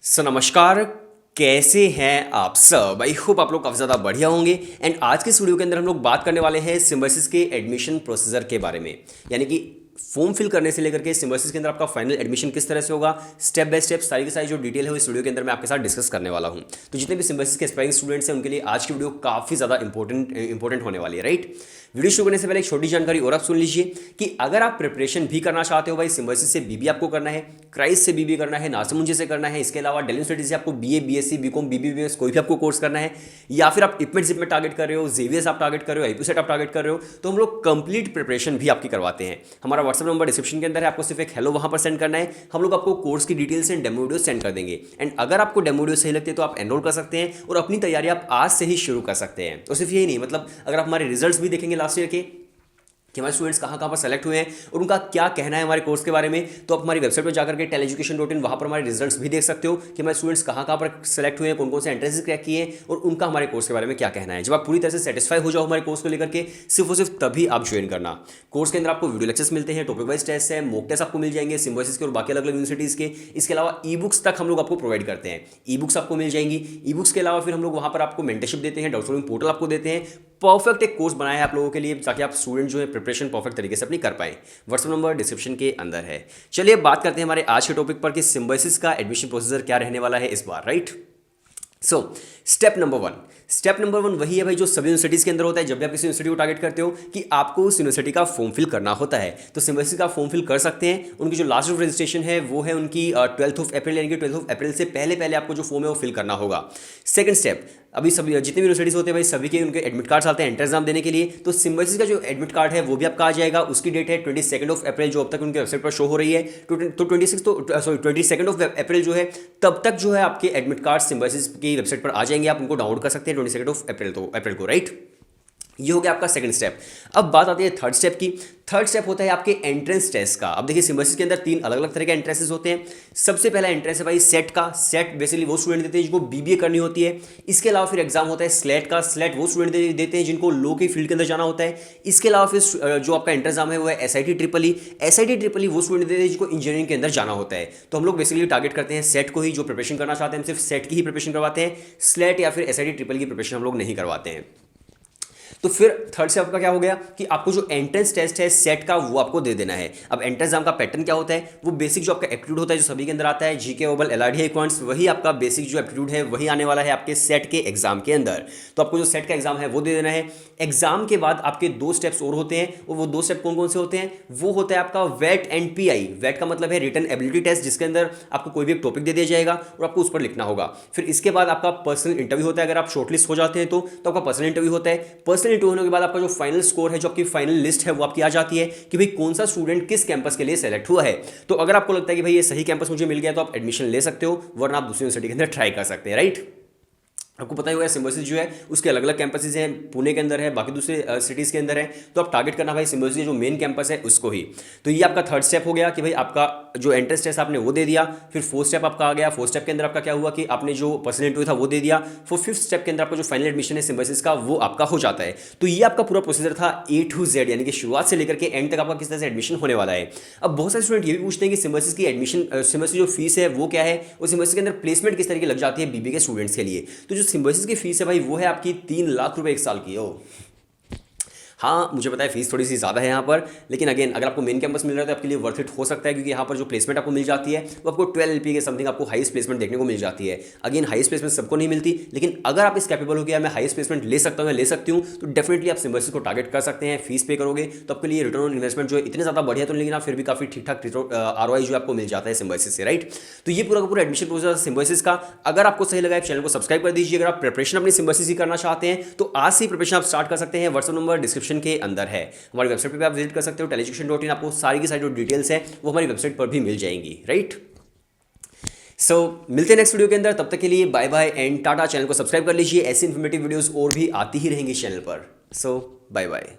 नमस्कार। कैसे हैं आप सब? आई होप आप लोग काफ़ी ज़्यादा बढ़िया होंगे। एंड आज के इस वीडियो के अंदर हम लोग बात करने वाले हैं सिम्बायोसिस के एडमिशन प्रोसीजर के बारे में, यानी कि फॉर्म फिल करने से लेकर के सिम्बायोसिस के अंदर आपका फाइनल एडमिशन किस तरह से होगा, स्टेप बाय स्टेप सारी की सारी जो डिटेल है वो इस वीडियो के अंदर मैं आपके साथ डिस्कस करने वाला हूं। तो जितने भी सिम्बायोसिस के एस्पायरिंग स्टूडेंट्स हैं उनके लिए आज की वीडियो काफ़ी ज़्यादा इंपॉर्टेंट होने वाली है, राइट। वीडियो शुरू करने से पहले एक छोटी जानकारी और आप सुन लीजिए कि अगर आप प्रिपरेशन भी करना चाहते हो भाई, सिम्बायोसिस से बीबी आपको करना है, क्राइस्ट से बीबी करना है, नासमुंजे से करना है, इसके अलावा दिल्ली यूनिवर्सिटी से आपको बीए, बीएससी, बीकॉम, बीबीबीएस कोई भी आपको कोर्स करना है, या फिर आप इपमेट जिप में टारगेट कर रहे हो, जेवीएस आप टारगेट कर रहे हो, आईपीसेट आप टारगेट कर रहे हो, तो हम लोग कंप्लीट प्रिपरेशन भी आपकी करवाते हैं। हमारा व्हाट्सएप नंबर डिस्क्रिप्शन के अंदर है, आपको सिर्फ एक हेलो वहां पर सेंड करना है। हम लोग आपको कोर्स की details and demo video send कर देंगे। एंड अगर आपको डेमो वीडियो सही लगते हैं तो आप एनरोल कर सकते हैं और अपनी तैयारी आप आज से ही शुरू कर सकते हैं। तो सिर्फ यही नहीं, मतलब अगर आप हमारे रिजल्ट्स भी देखेंगे लास्ट ईयर के कि हमारे स्टूडेंट्स कहाँ पर सेलेक्ट हुए हैं और उनका क्या कहना है हमारे कोर्स के बारे में, तो आप हमारी वेबसाइट पर जाकर के teleducation.in वहाँ पर हमारे रिजल्ट्स भी देख सकते हो कि हमारे स्टूडेंट्स कहाँ पर सेलेक्ट हुए हैं, कौन कौन से एंट्रेंसेस क्रैक किए हैं और उनका हमारे कोर्स के बारे में क्या कहना है। जब आप पूरी तरह से सेटिस्फाई हो जाओ हमारे कोर्स को लेकर के, सिर्फ और सिर्फ तभी आप ज्वाइन करना। कोर्स के अंदर आपको वीडियो लेक्चर्स मिलते हैं, टॉपिक वाइज टेस्ट है, मॉक टेस्ट आपको मिल जाएंगे सिम्बायोसिस के और बाकी अलग अलग यूनिवर्सिटीज़ के। इसके अलावा ई बुक्स तक हम लोग आपको प्रोवाइड करते हैं, ई बुक्स आपको मिल जाएंगी। ई बुक्स के अलावा फिर हम लोग वहाँ पर आपको मेंटरशिप देते हैं, डाउटसॉल्विंग पोर्टल आपको देते हैं। परफेक्ट एक कोर्स बनाया है आप लोगों के लिए ताकि आप स्टूडेंट जो है प्रिपरेशन परफेक्ट तरीके से अपनी कर पाए। व्हाट्सएप नंबर डिस्क्रिप्शन के अंदर है। चलिए बात करते हैं हमारे आज के टॉपिक पर कि सिम्बायोसिस का एडमिशन प्रोसीजर क्या रहने वाला है इस बार, राइट। स्टेप नंबर वन वही है भाई जो सभी यूनिवर्सिटीज़ के अंदर होता है। जब भी आप किसी यूनिवर्सिटी को टारगेट करते हो कि आपको उस यूनिवर्सिटी का फॉर्म फिल करना होता है, तो सिम्बायोसिस का फॉर्म फिल कर सकते हैं। उनकी जो लास्ट ऑफ रजिस्ट्रेशन है वो है उनकी 12 अप्रैल, यानी कि 12 अप्रैल से पहले आपको जो फॉर्म है वो फिल करना होगा। सेकंड स्टेप, अभी सभी जितने भी यूनिवर्सिटीज़ होते हैं भाई सभी के उनके एडमिट कार्ड्स आते हैं एंट्रेंस एग्जाम देने के लिए। तो सिम्बायोसिस का जो एडमिट कार्ड है वो भी आपका आ जाएगा। उसकी डेट है 22 अप्रैल जो अब तक उनके वेबसाइट पर शो हो रही है। तो 22 अप्रैल जो है तब तक जो है आपके एडमिट कार्ड सिम्बायोसिस की वेबसाइट पर आ जाएंगे, आप उनको डाउनलोड कर सकते हैं 22 अप्रैल को, राइट। ये हो गया आपका सेकंड स्टेप। अब बात आती है थर्ड स्टेप की। थर्ड स्टेप होता है आपके एंट्रेंस टेस्ट का। अब देखिए सिम्बायोसिस के अंदर 3 अलग अलग तरह के एंट्रेंसेस होते हैं। सबसे पहला एंट्रेंस है भाई सेट का। सेट बेसिकली वो स्टूडेंट देते हैं जिनको बीबीए करनी होती है। इसके अलावा फिर एग्जाम होता है स्लेट का। स्लेट वो स्टूडेंट देते हैं जिनको लॉ के फील्ड के अंदर जाना होता है। इसके अलावा फिर जो आपका एंट्रेंस एग्जाम है वो है SIT triple E. SIT triple E वो स्टूडेंट देते हैं जिनको इंजीनियरिंग के अंदर जाना होता है। तो हम लोग बेसिकली टारगेट करते हैं सेट को ही। जो प्रिपरेशन करना चाहते हैं हम सिर्फ सेट की ही प्रिपरेशन करवाते हैं, स्लेट या फिर एसआईटी ट्रिपल की प्रिपरेशन हम लोग नहीं करवाते हैं। तो फिर थर्ड स्टेप का क्या हो गया कि आपको जो एंट्रेंस टेस्ट है सेट का वो आपको दे देना है। अब एंट्रेंस एग्जाम का पैटर्न क्या होता है, वो बेसिक जो आपका एप्टीट्यूड होता है जो सभी के अंदर आता है, जीके, ओबल, एलआरडी, क्वांट्स, वही आपका बेसिक जो एप्टीट्यूड है वही आने वाला है आपके सेट के एग्जाम के अंदर। तो आपको जो सेट का एग्जाम है वो दे देना है। एग्जाम के बाद आपके 2 स्टेप्स और होते हैं और वो 2 स्टेप कौन कौन से होते हैं, वो होता है आपका वेट एंड पीआई। वेट का मतलब है रिटन एबिलिटी टेस्ट, जिसके अंदर आपको कोई भी एक टॉपिक दे दिया जाएगा और आपको उस पर लिखना होगा। फिर इसके बाद आपका पर्सनल इंटरव्यू होता है। अगर आप शॉर्टलिस्ट हो जाते हैं तो आपका पर्सनल इंटरव्यू होता है। पर्सनल इंटरव्यू होने के बाद आपका जो फाइनल स्कोर है, जो आपकी फाइनल लिस्ट है वो आपकी आ जाती है कि भाई कौन सा स्टूडेंट किस कैंपस के लिए सेलेक्ट हुआ है। तो अगर आपको लगता है कि भाई ये सही कैंपस मुझे मिल गया तो आप एडमिशन ले सकते हो, वरना आप दूसरी यूनिवर्सिटी के अंदर ट्राई कर सकते हैं, राइट। आपको पता ही होगा सिम्बायोसिस जो है उसके अलग अलग कैंपसेस हैं, पुणे के अंदर है, बाकी दूसरे सिटीज़ के अंदर है। तो आप टारगेट करना भाई सिम्बायोसिस जो मेन कैंपस है उसको ही। तो ये आपका थर्ड स्टेप हो गया कि भाई आपका जो एंट्रेंस टेस्ट आपने वो दे दिया। फिर फोर्थ स्टेप आपका आ गया। फोर्थ स्टेप के अंदर आपका क्या हुआ कि आपने जो पर्सनल इंटरव्यू था वो दे दिया। फिफ्थ स्टेप के अंदर आपका जो फाइनल एडमिशन है सिम्बायोसिस का वो आपका हो जाता है। तो ये आपका पूरा प्रोसीजर था A to Z, यानी कि शुरुआत से लेकर के एंड तक आपका किस तरह से एडमिशन होने वाला है। अब बहुत सारे स्टूडेंट ये भी पूछते हैं कि सिम्बायोसिस की एडमिशन, सिम्बायोसिस जो फीस है वो क्या है और सिम्बायोसिस के अंदर प्लेसमेंट किस तरीके लग जाती है बीबी के स्टूडेंट्स के लिए। तो जो सिम्बायोसिस की फीस है भाई वो है आपकी 3 लाख रुपए 1 साल की। ओ हाँ, मुझे पता है फीस थोड़ी सी ज़्यादा है यहाँ पर, लेकिन अगेन अगर आपको मेन कैंपस मिल रहा है तो आपके लिए वर्थ इट हो सकता है, क्योंकि यहाँ पर जो प्लेसमेंट आपको मिल जाती है वो आपको 12 LP के समथिंग आपको हाईएस्ट प्लेसमेंट देखने को मिल जाती है। अगेन हाईएस्ट प्लेसमेंट सबको नहीं मिलती, लेकिन अगर आप इस कैपेबल हो गया मैं हाईएस्ट प्लेसमेंट ले सकता हूँ, मैं ले सकती हूँ, तो डेफिनेटली आप सिम्बायोसिस को टारगेट कर सकते हैं। फीस पे करोगे तो आपके लिए रिटर्न ऑन इन्वेस्टमेंट जो है इतने ज़्यादा बढ़िया तो, लेकिन आप फिर भी काफ़ी ठीक ठाक ROI जो आपको मिल जाता है सिम्बायोसिस से, राइट। तो ये पूरा का पूरा एडमिशन प्रोसेस सिम्बायोसिस का। अगर आपको सही लगा चैनल को सब्सक्राइब कर दीजिए। अगर आप प्रिपरेशन अपनी सिम्बायोसिस की करना चाहते हैं तो आज से प्रिपरेशन आप स्टार्ट कर सकते हैं। व्हाट्सएप नंबर डिस्क्रिप्शन के अंदर है। हमारी वेबसाइट पे आप विजिट कर सकते हो teleducation.in। आपको सारी की सारी जो डिटेल्स है वो हमारी वेबसाइट पर भी मिल जाएंगी, राइट। मिलते हैं नेक्स्ट वीडियो के अंदर। तब तक के लिए bye bye and tata. Channel को सब्सक्राइब कर लीजिए, ऐसी इन्फॉर्मेटिव वीडियोस और भी आती ही रहेंगी चैनल पर। Bye bye.